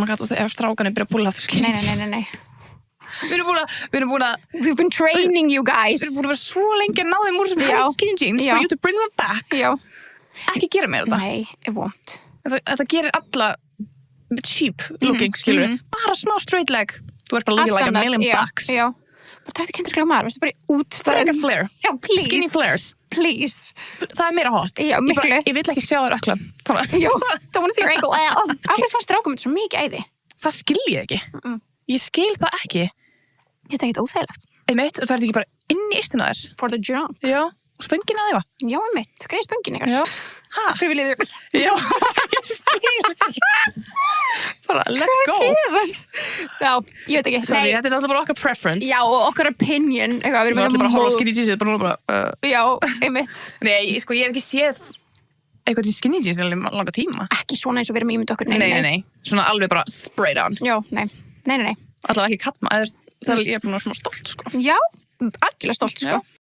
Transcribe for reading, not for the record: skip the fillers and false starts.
maður gæti ef strákanir byrja að púla aftur skinny jeans. Nei. Við erum búin að We've been training you guys. Við erum búin að vera svo lengi að ná þeim úr þessum skinny jeans for you to bring them back. Já. Ekki gera mér þetta. Nei, it won't. Þetta gerir alla cheap looking, skilur við. Bara smá straight leg. Þú ert bara looking like a million bucks. Já. Bara tættu kendrilega maður, veistu bara út. Það er ekki flare. Já, please. Skinny flares. Please. Það er meira hot. Já, miklu. Ég vill ekki sjá þér öklan. Já, don't wanna see your ankle. Áhrif fannst strákum þetta svo mikið æði. Það skil ég ekki. Ég skil það ekki. Þetta er ekkert óþægilegt. Einmitt, það er ekki bara inn í ystuna þér. For the jump. Já, og spöngin að þig. Já, einmitt. Greið spöngin ykkar. Já. Hæ? Hver viljið þið? Já, ég skil ekki. Bara, let's go. Já, ég veit ekki. Sorry, þetta er alltaf bara okkar preference. Já, og okkar opinion. Eitthvað, Við erum alltaf bara að horfa á skinny jeans, bara núna bara... Já, einmitt. Nei, sko, ég hef ekki séð eitthvað til skinny jeans í langa tíma. Ekki svona eins og við erum ímynd okkur. Nei. Svona alveg bara sprayed on. Já, nei. Allavega ekki kattma, það er ég búin að vera svona stolt, sko. Já, algjörlega stolt, sko. Já.